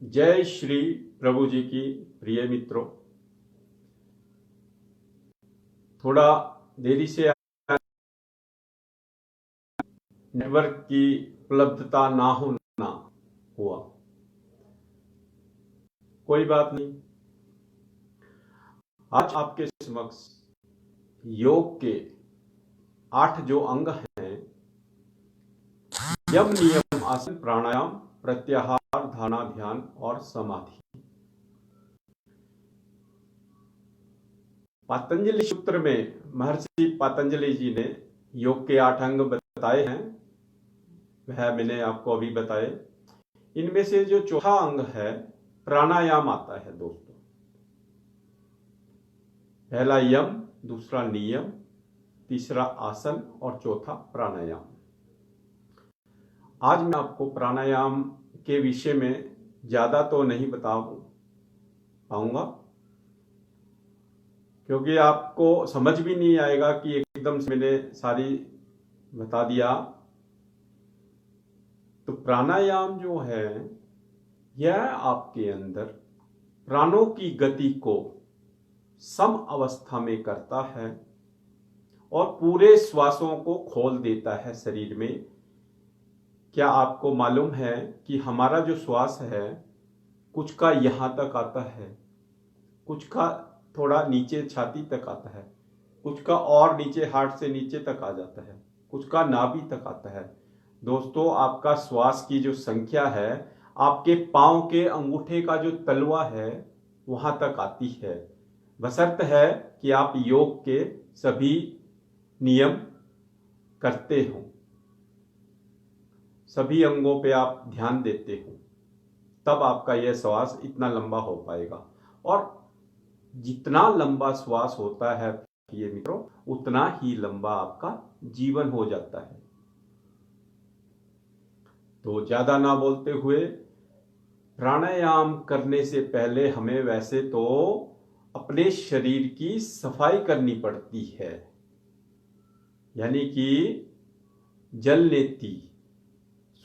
जय श्री प्रभु जी की प्रिय मित्रों। थोड़ा देरी से नेटवर्क की उपलब्धता ना होना हुआ, कोई बात नहीं। आज आपके समक्ष योग के 8 जो अंग हैं, यम, नियम, आसन, प्राणायाम, प्रत्याहार, धारणा, ध्यान और समाधि। पतंजलि सूत्र में महर्षि पतंजलि जी ने योग के 8 अंग बताए हैं, वह मैंने आपको अभी बताए। इनमें से जो चौथा अंग है प्राणायाम आता है दोस्तों। पहला यम, दूसरा नियम, तीसरा आसन और चौथा प्राणायाम। आज मैं आपको प्राणायाम के विषय में ज्यादा तो नहीं बता पाऊंगा, क्योंकि आपको समझ भी नहीं आएगा कि एकदम से मैंने सारी बता दिया। तो प्राणायाम जो है यह आपके अंदर प्राणों की गति को सम अवस्था में करता है और पूरे श्वासों को खोल देता है शरीर में। क्या आपको मालूम है कि हमारा जो श्वास है कुछ का यहां तक आता है, कुछ का थोड़ा नीचे छाती तक आता है, कुछ का और नीचे हार्ट से नीचे तक आ जाता है, कुछ का नाभि तक आता है। दोस्तों, आपका श्वास की जो संख्या है आपके पांव के अंगूठे का जो तलवा है वहां तक आती है, बशर्त है कि आप योग के सभी नियम करते हो, सभी अंगों पे आप ध्यान देते हो, तब आपका यह श्वास इतना लंबा हो पाएगा। और जितना लंबा श्वास होता है ये मित्रों, उतना ही लंबा आपका जीवन हो जाता है। तो ज्यादा ना बोलते हुए, प्राणायाम करने से पहले हमें वैसे तो अपने शरीर की सफाई करनी पड़ती है, यानी कि जल नेति,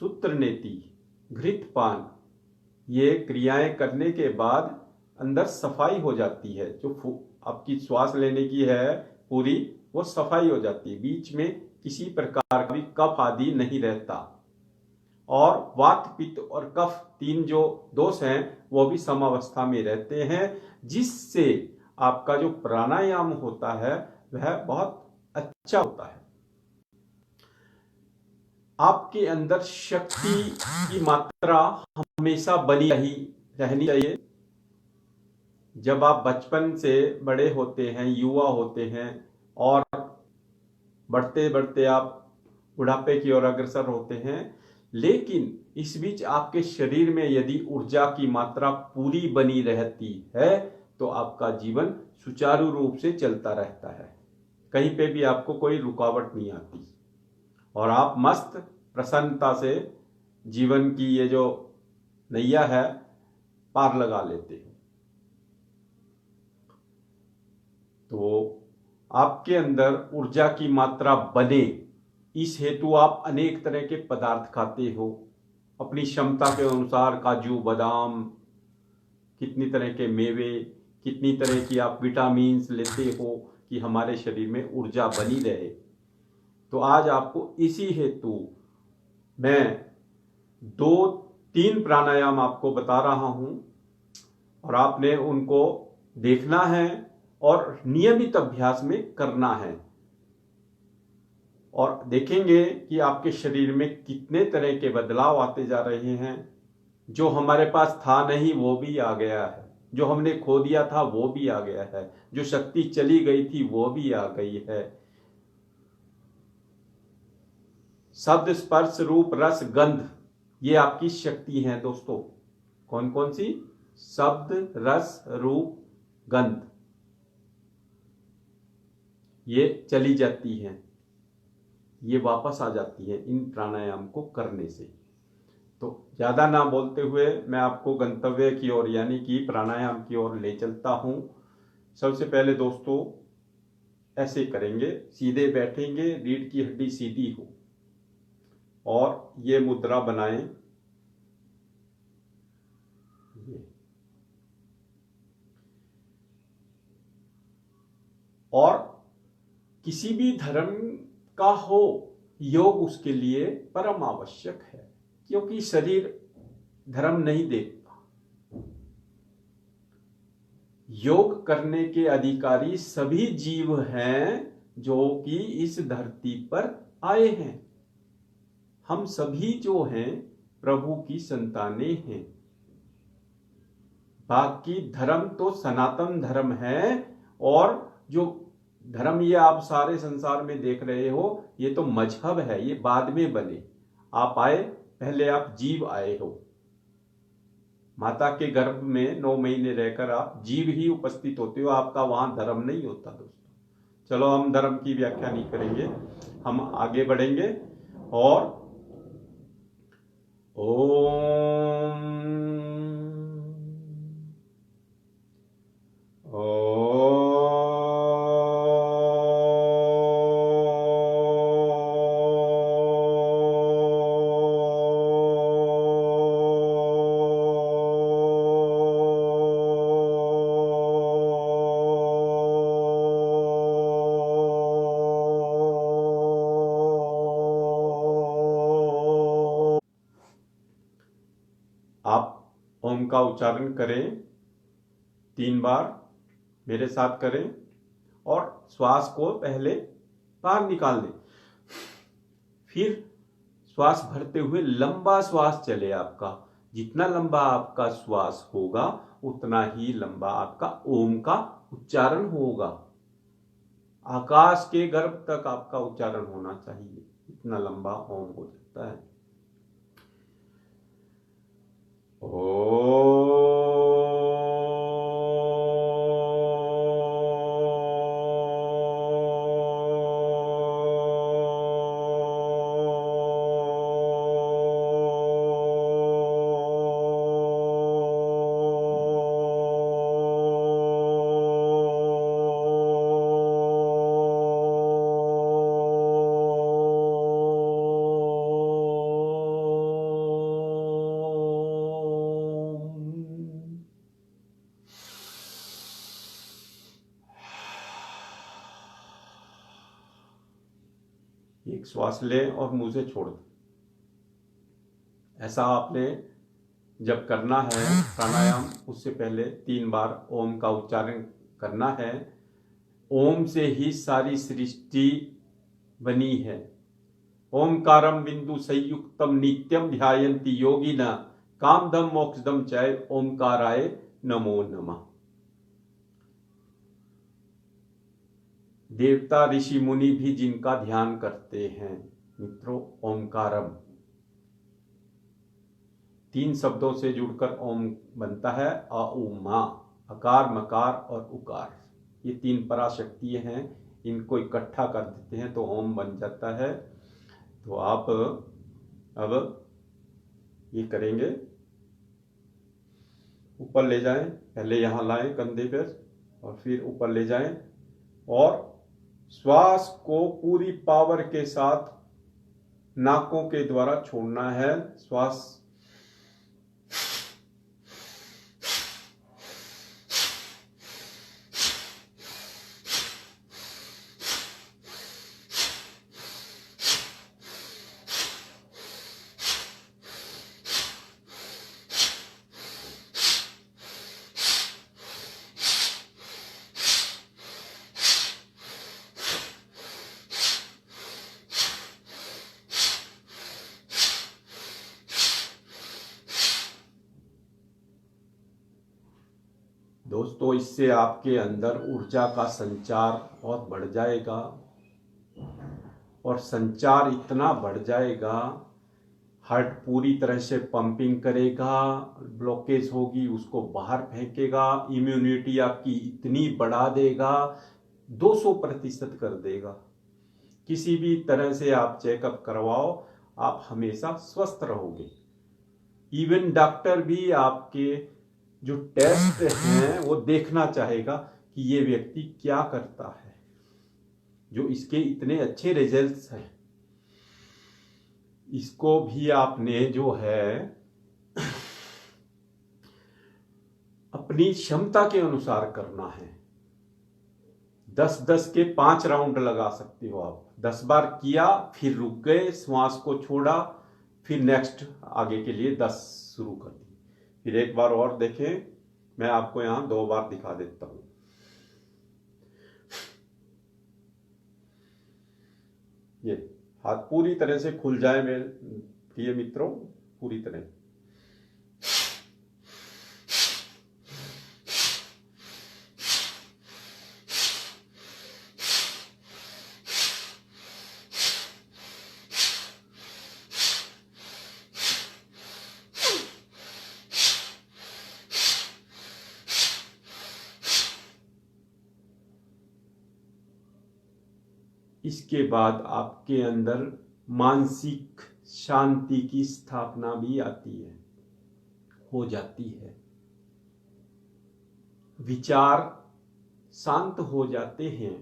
सूत्र नेति, घृतपान, ये क्रियाएं करने के बाद अंदर सफाई हो जाती है। जो आपकी श्वास लेने की है पूरी, वो सफाई हो जाती है, बीच में किसी प्रकार का भी कफ आदि नहीं रहता। और वात, पित्त और कफ, तीन जो दोष हैं वो भी समावस्था में रहते हैं, जिससे आपका जो प्राणायाम होता है वह बहुत अच्छा होता है। आपके अंदर शक्ति की मात्रा हमेशा बनी रहनी चाहिए। जब आप बचपन से बड़े होते हैं, युवा होते हैं, और बढ़ते बढ़ते आप बुढ़ापे की ओर अग्रसर होते हैं, लेकिन इस बीच आपके शरीर में यदि ऊर्जा की मात्रा पूरी बनी रहती है तो आपका जीवन सुचारू रूप से चलता रहता है, कहीं पे भी आपको कोई रुकावट नहीं आती और आप मस्त प्रसन्नता से जीवन की ये जो नैया है पार लगा लेते हैं। तो आपके अंदर ऊर्जा की मात्रा बने, इस हेतु आप अनेक तरह के पदार्थ खाते हो, अपनी क्षमता के अनुसार काजू बादाम, कितनी तरह के मेवे, कितनी तरह की आप विटामिन्स लेते हो कि हमारे शरीर में ऊर्जा बनी रहे। तो आज आपको इसी हेतु मैं 2-3 प्राणायाम आपको बता रहा हूं और आपने उनको देखना है और नियमित अभ्यास में करना है, और देखेंगे कि आपके शरीर में कितने तरह के बदलाव आते जा रहे हैं। जो हमारे पास था नहीं वो भी आ गया है, जो हमने खो दिया था वो भी आ गया है, जो शक्ति चली गई थी वो भी आ गई है। शब्द, स्पर्श, रूप, रस, गंध, ये आपकी शक्ति है दोस्तों। कौन कौन सी? शब्द, रस, रूप, गंध, ये चली जाती हैं, ये वापस आ जाती है इन प्राणायाम को करने से। तो ज्यादा ना बोलते हुए मैं आपको गंतव्य की ओर यानी कि प्राणायाम की ओर ले चलता हूं। सबसे पहले दोस्तों ऐसे करेंगे, सीधे बैठेंगे, रीढ़ की हड्डी सीधी हो और ये मुद्रा बनाएं, और किसी भी धर्म का हो, योग उसके लिए परम आवश्यक है, क्योंकि शरीर धर्म नहीं देखता। योग करने के अधिकारी सभी जीव हैं जो कि इस धरती पर आए हैं। हम सभी जो हैं प्रभु की संतानें हैं। बाकी धर्म तो सनातन धर्म है, और जो धर्म ये आप सारे संसार में देख रहे हो ये तो मजहब है, ये बाद में बने। आप आए, पहले आप जीव आए हो। माता के गर्भ में 9 महीने रहकर आप जीव ही उपस्थित होते हो, आपका वहां धर्म नहीं होता दोस्तों। चलो हम धर्म की व्याख्या नहीं करेंगे, हम आगे बढ़ेंगे। और ओम आप ओम का उच्चारण करें 3 बार, मेरे साथ करें, और श्वास को पहले बाहर निकाल दें। फिर श्वास भरते हुए लंबा श्वास चले आपका। जितना लंबा आपका श्वास होगा उतना ही लंबा आपका ओम का उच्चारण होगा। आकाश के गर्भ तक आपका उच्चारण होना चाहिए, इतना लंबा ओम हो जाता है। एक श्वास लें और मुंह से छोड़ दें। ऐसा आपने जब करना है प्राणायाम, उससे पहले 3 बार ओम का उच्चारण करना है। ओम से ही सारी सृष्टि बनी है। ओमकारम बिंदु संयुक्तम नित्यम ध्यायन्ति योगिना कामदम मोक्षदम चैव ओमकाराय नमो नमः। देवता ऋषि मुनि भी जिनका ध्यान करते हैं मित्रों, ओमकारम 3 शब्दों से जुड़कर ओम बनता है। अ उ मा, अकार मकार और उकार, ये 3 पराशक्ति हैं। इनको इकट्ठा कर देते हैं तो ओम बन जाता है। तो आप अब ये करेंगे, ऊपर ले जाएं, पहले यहाँ लाएं कंधे पर और फिर ऊपर ले जाएं, और श्वास को पूरी पावर के साथ नाकों के द्वारा छोड़ना है। श्वास दोस्तों, इससे आपके अंदर ऊर्जा का संचार बहुत बढ़ जाएगा, और संचार इतना बढ़ जाएगा, हार्ट पूरी तरह से पंपिंग करेगा, ब्लॉकेज होगी उसको बाहर फेंकेगा, इम्यूनिटी आपकी इतनी बढ़ा देगा, 200% कर देगा। किसी भी तरह से आप चेकअप करवाओ, आप हमेशा स्वस्थ रहोगे। इवन डॉक्टर भी आपके जो टेस्ट हैं वो देखना चाहेगा कि ये व्यक्ति क्या करता है, जो इसके इतने अच्छे रिजल्ट्स हैं। इसको भी आपने जो है अपनी क्षमता के अनुसार करना है। 10-10 के 5 राउंड लगा सकते हो आप। 10 बार किया, फिर रुक गए, श्वास को छोड़ा, फिर नेक्स्ट आगे के लिए 10 शुरू कर दी। फिर एक बार और देखें, मैं आपको यहां 2 बार दिखा देता हूं। ये हाथ पूरी तरह से खुल जाए मेरे प्रिय मित्रों, पूरी तरह। इसके बाद आपके अंदर मानसिक शांति की स्थापना भी आती है, हो जाती है। विचार शांत हो जाते हैं।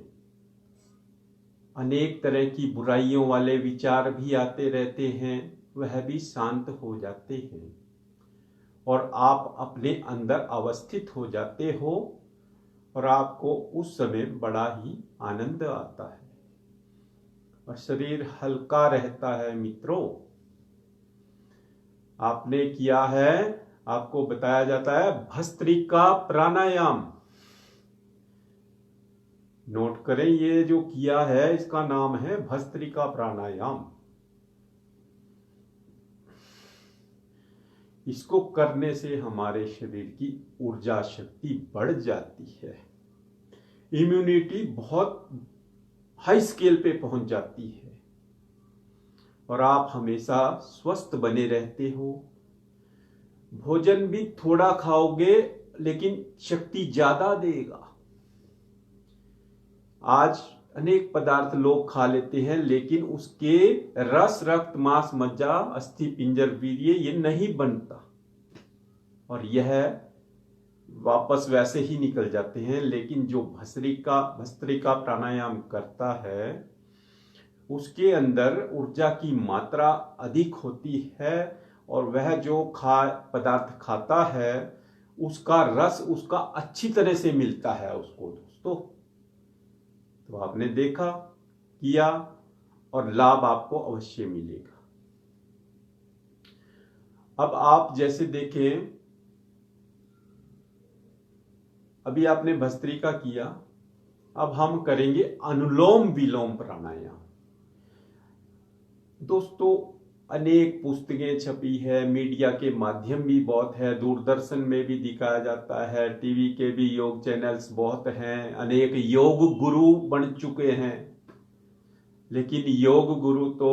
अनेक तरह की बुराइयों वाले विचार भी आते रहते हैं, वह भी शांत हो जाते हैं और आप अपने अंदर अवस्थित हो जाते हो और आपको उस समय बड़ा ही आनंद आता है और शरीर हल्का रहता है। मित्रों, आपने किया है, आपको बताया जाता है भस्त्रिका प्राणायाम। नोट करें, ये जो किया है इसका नाम है भस्त्रिका प्राणायाम। इसको करने से हमारे शरीर की ऊर्जा शक्ति बढ़ जाती है, इम्यूनिटी बहुत हाई स्केल पे पहुंच जाती है और आप हमेशा स्वस्थ बने रहते हो। भोजन भी थोड़ा खाओगे लेकिन शक्ति ज्यादा देगा। आज अनेक पदार्थ लोग खा लेते हैं लेकिन उसके रस, रक्त, मांस, मज्जा, अस्थि, पिंजर, वीर्य ये नहीं बनता और यह वापस वैसे ही निकल जाते हैं। लेकिन जो भस्त्रिका प्राणायाम करता है उसके अंदर ऊर्जा की मात्रा अधिक होती है और वह जो पदार्थ खाता है उसका रस उसका अच्छी तरह से मिलता है उसको। दोस्तों, तो आपने देखा, किया और लाभ आपको अवश्य मिलेगा। अब आप जैसे देखें, अभी आपने भस्त्रिका किया, अब हम करेंगे अनुलोम विलोम प्राणायाम। दोस्तों, अनेक पुस्तकें छपी है, मीडिया के माध्यम भी बहुत है, दूरदर्शन में भी दिखाया जाता है, टीवी के भी योग चैनल्स बहुत हैं, अनेक योग गुरु बन चुके हैं। लेकिन योग गुरु तो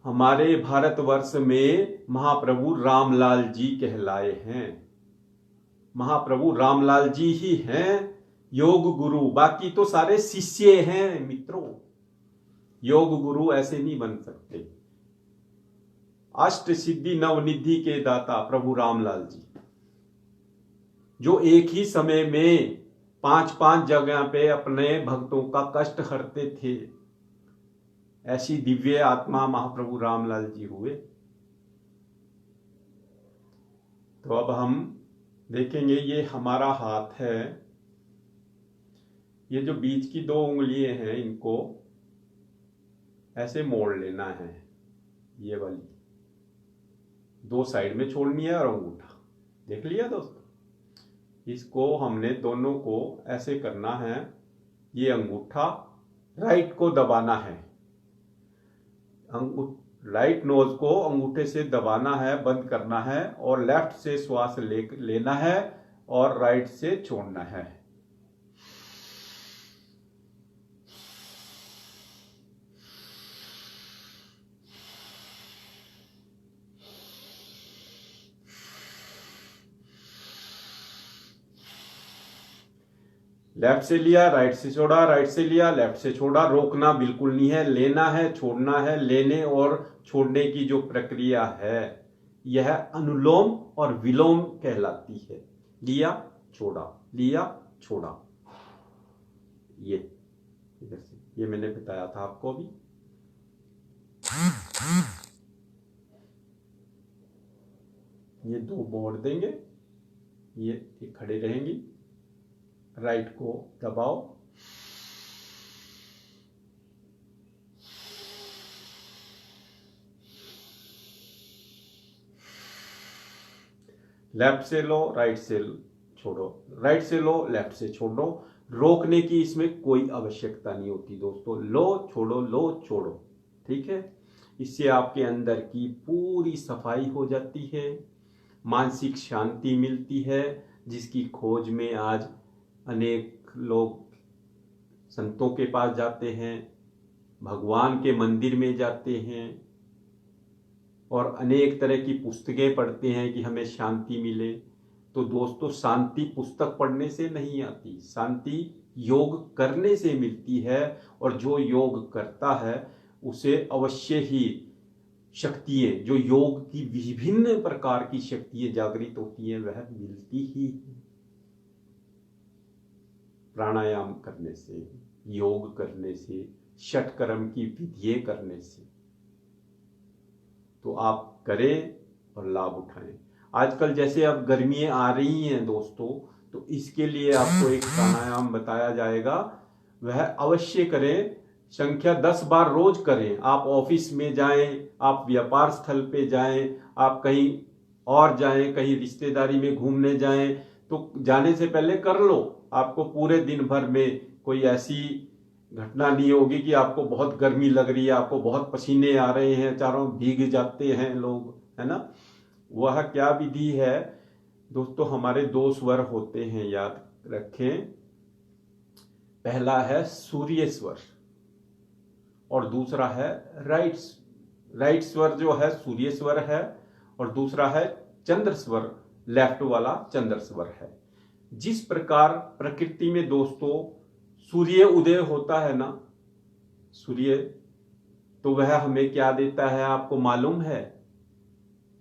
हमारे भारतवर्ष में महाप्रभु रामलाल जी कहलाए हैं। महाप्रभु रामलाल जी ही हैं योग गुरु, बाकी तो सारे शिष्य हैं। मित्रों, योग गुरु ऐसे नहीं बन सकते। अष्ट सिद्धि नवनिधि के दाता प्रभु रामलाल जी, जो एक ही समय में 5-5 जगह पे अपने भक्तों का कष्ट हरते थे, ऐसी दिव्य आत्मा महाप्रभु रामलाल जी हुए। तो अब हम देखेंगे, ये हमारा हाथ है, ये जो बीच की 2 उंगलियां हैं इनको ऐसे मोड़ लेना है। ये वाली 2 साइड में छोड़नी है और अंगूठा, देख लिया दोस्तों। इसको हमने दोनों को ऐसे करना है। ये अंगूठा राइट को दबाना है, राइट नोज को अंगूठे से दबाना है, बंद करना है और लेफ्ट से श्वास लेना है और राइट से छोड़ना है। लेफ्ट से लिया, राइट से छोड़ा, राइट से लिया, लेफ्ट से छोड़ा। रोकना बिल्कुल नहीं है, लेना है, छोड़ना है। लेने और छोड़ने की जो प्रक्रिया है यह अनुलोम और विलोम कहलाती है। लिया, छोड़ा, लिया, छोड़ा। ये इधर से, ये मैंने बताया था आपको अभी। ये 2 मोड़ देंगे, ये खड़े रहेंगी। राइट को दबाओ, लेफ्ट से लो, राइट से छोड़ो, राइट से लो, लेफ्ट से छोड़ो। रोकने की इसमें कोई आवश्यकता नहीं होती दोस्तों। लो छोड़ो, लो छोड़ो, ठीक है। इससे आपके अंदर की पूरी सफाई हो जाती है, मानसिक शांति मिलती है, जिसकी खोज में आज अनेक लोग संतों के पास जाते हैं, भगवान के मंदिर में जाते हैं और अनेक तरह की पुस्तकें पढ़ते हैं कि हमें शांति मिले। तो दोस्तों, शांति पुस्तक पढ़ने से नहीं आती, शांति योग करने से मिलती है। और जो योग करता है उसे अवश्य ही शक्तियां, जो योग की विभिन्न प्रकार की शक्तियां जागृत होती हैं, वह मिलती ही है। प्राणायाम करने से, योग करने से, षटकर्म की विधियां करने से। तो आप करें और लाभ उठाएं। आजकल जैसे अब गर्मियां आ रही हैं दोस्तों, तो इसके लिए आपको एक प्राणायाम बताया जाएगा, वह अवश्य करें। संख्या 10 बार रोज करें। आप ऑफिस में जाएं, आप व्यापार स्थल पे जाएं, आप कहीं और जाएं, कहीं रिश्तेदारी में घूमने जाएं, तो जाने से पहले कर लो। आपको पूरे दिन भर में कोई ऐसी घटना नहीं होगी कि आपको बहुत गर्मी लग रही है, आपको बहुत पसीने आ रहे हैं, चारों भीग जाते हैं लोग, है ना। वह क्या विधि है दोस्तों? हमारे 2 स्वर होते हैं, याद रखें। पहला है सूर्य स्वर और दूसरा है राइट स्वर जो है सूर्य स्वर है, और दूसरा है चंद्र स्वर, लेफ्ट वाला चंद्र स्वर है। जिस प्रकार प्रकृति में दोस्तों सूर्य उदय होता है ना, सूर्य, तो वह हमें क्या देता है आपको मालूम है?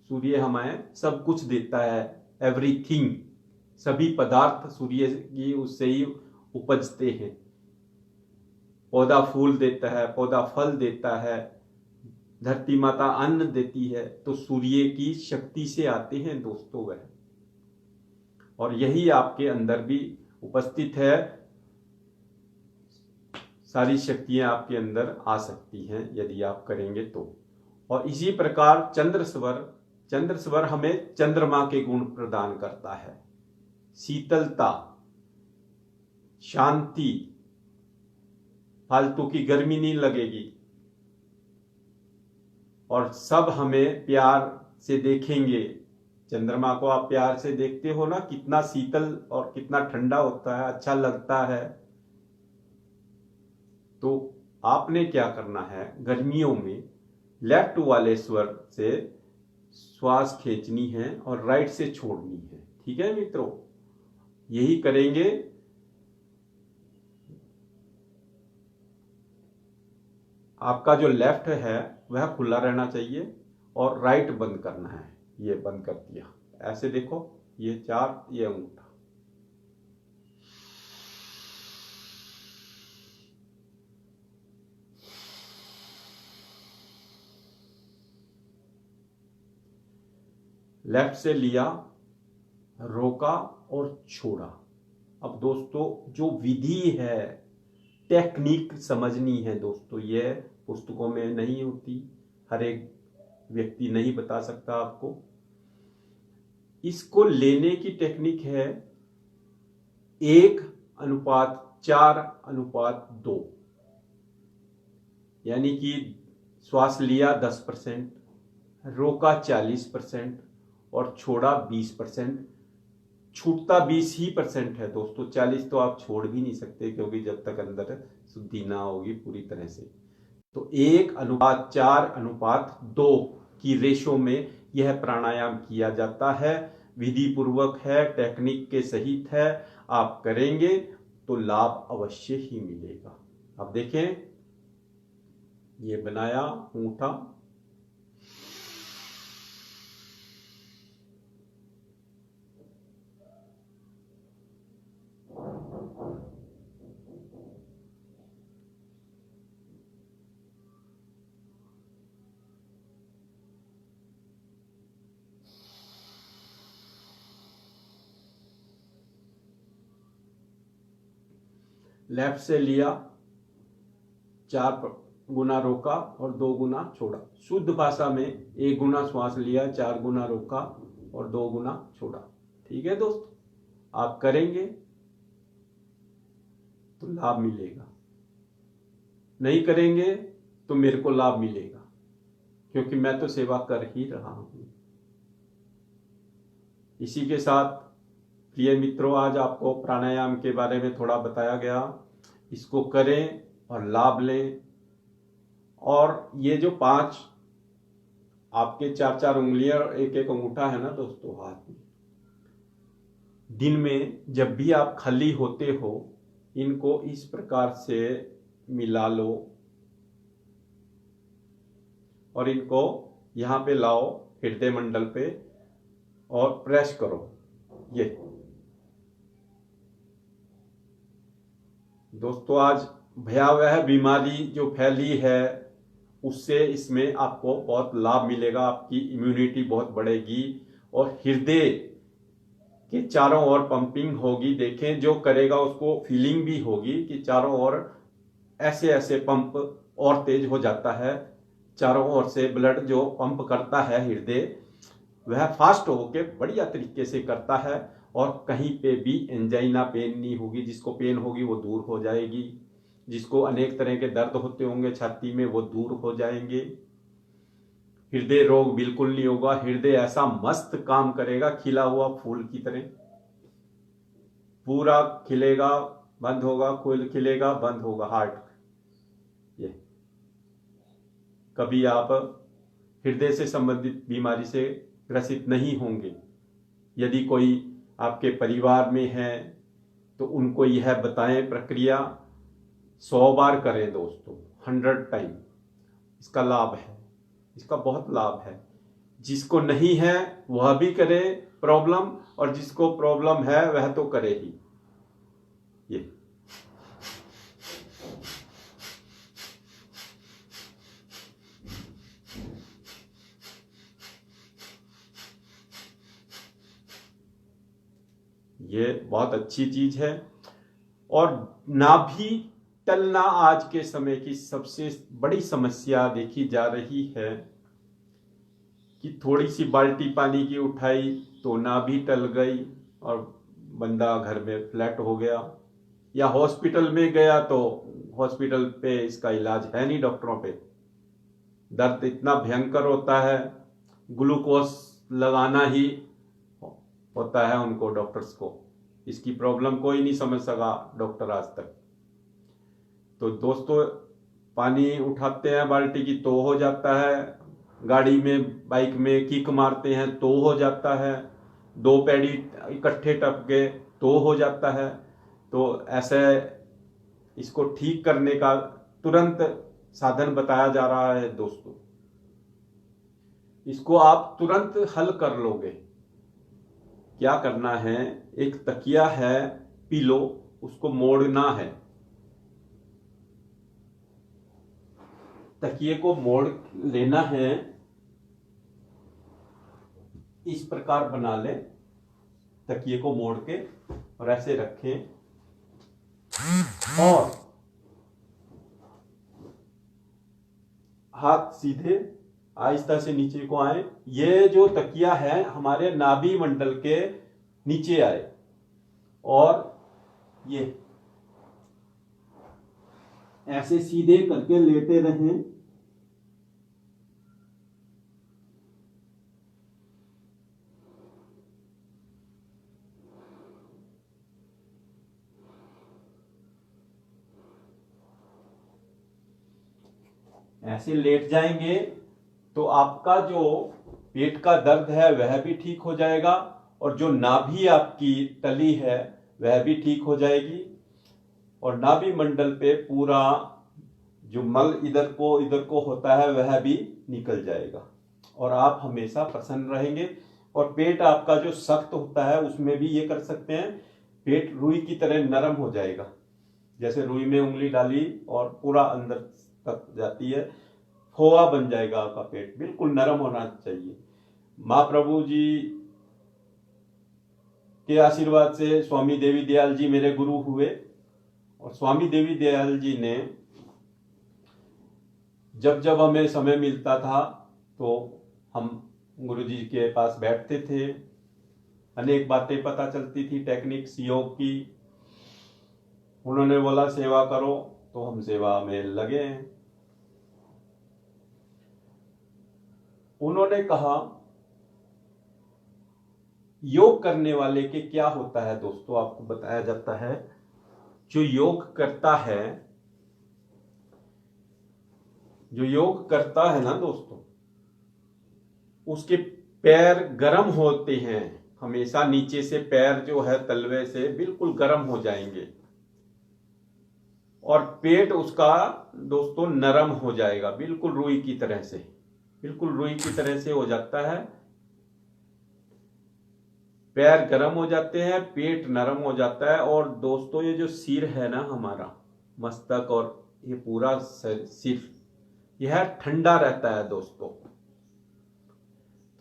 सूर्य हमें सब कुछ देता है, एवरीथिंग, सभी पदार्थ सूर्य की उससे ही उपजते हैं। पौधा फूल देता है, पौधा फल देता है, धरती माता अन्न देती है, तो सूर्य की शक्ति से आते हैं दोस्तों वह। और यही आपके अंदर भी उपस्थित है, सारी शक्तियां आपके अंदर आ सकती हैं यदि आप करेंगे तो। और इसी प्रकार चंद्र स्वर हमें चंद्रमा के गुण प्रदान करता है, शीतलता, शांति, फालतू की गर्मी नहीं लगेगी, और सब हमें प्यार से देखेंगे। चंद्रमा को आप प्यार से देखते हो ना, कितना शीतल और कितना ठंडा होता है, अच्छा लगता है। तो आपने क्या करना है, गर्मियों में लेफ्ट वाले स्वर से श्वास खींचनी है और राइट से छोड़नी है, ठीक है मित्रों। यही करेंगे। आपका जो लेफ्ट है वह खुला रहना चाहिए और राइट बंद करना है। ये बंद कर दिया, ऐसे देखो, ये 4, ये अंगूठा। लेफ्ट से लिया, रोका और छोड़ा। अब दोस्तों जो विधि है, टेक्निक समझनी है दोस्तों, ये पुस्तकों में नहीं होती, हर एक व्यक्ति नहीं बता सकता आपको। इसको लेने की टेक्निक है 1:4:2, यानी कि श्वास लिया 10%, रोका 40% और छोड़ा 20%। छूटता 20% है दोस्तों, 40 तो आप छोड़ भी नहीं सकते, क्योंकि जब तक अंदर शुद्धि ना होगी पूरी तरह से। तो 1:4:2 की रेशो में यह प्राणायाम किया जाता है, विधि पूर्वक है, टेक्निक के सहित है। आप करेंगे तो लाभ अवश्य ही मिलेगा। अब देखें, ये बनाया अंगूठा, लेफ्ट से लिया, 4 गुना रोका और 2 गुना छोड़ा। शुद्ध भाषा में 1 गुना श्वास लिया, 4 गुना रोका और 2 गुना छोड़ा। ठीक है दोस्तों, आप करेंगे तो लाभ मिलेगा, नहीं करेंगे तो मेरे को लाभ मिलेगा, क्योंकि मैं तो सेवा कर ही रहा हूं। इसी के साथ प्रिय मित्रों, आज आपको प्राणायाम के बारे में थोड़ा बताया गया। इसको करें और लाभ लें। और ये जो 5 आपके 4-4 उंगलियां और 1-1 अंगूठा है ना दोस्तों हाथ में, दिन में जब भी आप खाली होते हो इनको इस प्रकार से मिला लो और इनको यहां पे लाओ हृदय मंडल पे और प्रेस करो। ये दोस्तों, आज भयावह बीमारी जो फैली है उससे इसमें आपको बहुत लाभ मिलेगा, आपकी इम्यूनिटी बहुत बढ़ेगी और हृदय के चारों ओर पंपिंग होगी। देखें, जो करेगा उसको फीलिंग भी होगी कि चारों ओर ऐसे ऐसे पंप और तेज हो जाता है। चारों ओर से ब्लड जो पंप करता है हृदय, वह फास्ट होके बढ़िया तरीके से करता है और कहीं पे भी एंजाइना पेन नहीं होगी। जिसको पेन होगी वो दूर हो जाएगी, जिसको अनेक तरह के दर्द होते होंगे छाती में वो दूर हो जाएंगे। हृदय रोग बिल्कुल नहीं होगा। हृदय ऐसा मस्त काम करेगा, खिला हुआ फूल की तरह, पूरा खिलेगा, बंद होगा, खिलेगा, बंद होगा। हार्ट, ये कभी आप हृदय से संबंधित बीमारी से ग्रसित नहीं होंगे। यदि कोई आपके परिवार में है तो उनको यह बताएं प्रक्रिया, 100 बार करें दोस्तों, 100 टाइम। इसका लाभ है, इसका बहुत लाभ है। जिसको नहीं है वह भी करे प्रॉब्लम, और जिसको प्रॉब्लम है वह तो करे ही। ये बहुत अच्छी चीज है। और नाभि टलना आज के समय की सबसे बड़ी समस्या देखी जा रही है कि थोड़ी सी बाल्टी पानी की उठाई तो नाभि टल गई और बंदा घर में फ्लैट हो गया, या हॉस्पिटल में गया तो हॉस्पिटल पे इसका इलाज है नहीं डॉक्टरों पे। दर्द इतना भयंकर होता है, ग्लूकोज लगाना ही होता है उनको, डॉक्टर्स को। इसकी प्रॉब्लम कोई नहीं समझ सका डॉक्टर आज तक। तो दोस्तों, पानी उठाते हैं बाल्टी की तो हो जाता है, गाड़ी में बाइक में किक मारते हैं तो हो जाता है, 2 पैडी इकट्ठे टप गए तो हो जाता है। तो ऐसे इसको ठीक करने का तुरंत साधन बताया जा रहा है दोस्तों। इसको आप तुरंत हल कर लोगे। क्या करना है, एक तकिया है, पिलो, उसको मोड़ना है। तकिए को मोड़ लेना है, इस प्रकार बना ले, तकिए को मोड़ के और ऐसे रखें और हाथ सीधे आहिस्ता से नीचे को आए। ये जो तकिया है हमारे नाभि मंडल के नीचे आए और ये ऐसे सीधे करके लेटे रहें। ऐसे लेट जाएंगे तो आपका जो पेट का दर्द है वह भी ठीक हो जाएगा और जो नाभि आपकी तली है वह भी ठीक हो जाएगी और नाभि मंडल पे पूरा जो मल इधर को होता है वह भी निकल जाएगा और आप हमेशा प्रसन्न रहेंगे। और पेट आपका जो सख्त होता है उसमें भी ये कर सकते हैं, पेट रुई की तरह नरम हो जाएगा। जैसे रुई में उंगली डाली और पूरा अंदर तक जाती है, खोआ बन जाएगा आपका पेट, बिल्कुल नरम होना चाहिए। महाप्रभु जी के आशीर्वाद से स्वामी देवी दयाल जी मेरे गुरु हुए और स्वामी देवी दयाल जी ने जब जब हमें समय मिलता था तो हम गुरुजी के पास बैठते थे, अनेक बातें पता चलती थी टेक्निक्स योग की। उन्होंने बोला सेवा करो, तो हम सेवा में लगे हैं। उन्होंने कहा योग करने वाले के क्या होता है दोस्तों, आपको बताया जाता है जो योग करता है ना दोस्तों, उसके पैर गर्म होते हैं हमेशा। नीचे से पैर जो है तलवे से बिल्कुल गर्म हो जाएंगे और पेट उसका दोस्तों नरम हो जाएगा, बिल्कुल रुई की तरह से, बिल्कुल रुई की तरह से हो जाता है। पैर गर्म हो जाते हैं, पेट नरम हो जाता है। और दोस्तों ये जो सिर है ना हमारा, मस्तक और ये पूरा सिर, यह ठंडा रहता है दोस्तों।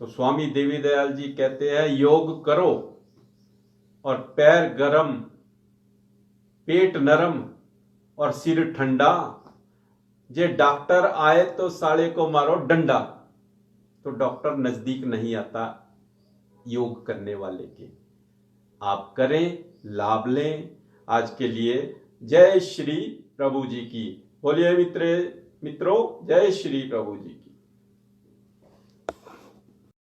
तो स्वामी देवी दयाल जी कहते हैं योग करो और पैर गरम, पेट नरम और सिर ठंडा। जे डॉक्टर आए तो साले को मारो डंडा। तो डॉक्टर नजदीक नहीं आता योग करने वाले के। आप करें, लाभ लें। आज के लिए जय श्री प्रभु जी की। बोलिए मित्रों, जय श्री प्रभु जी।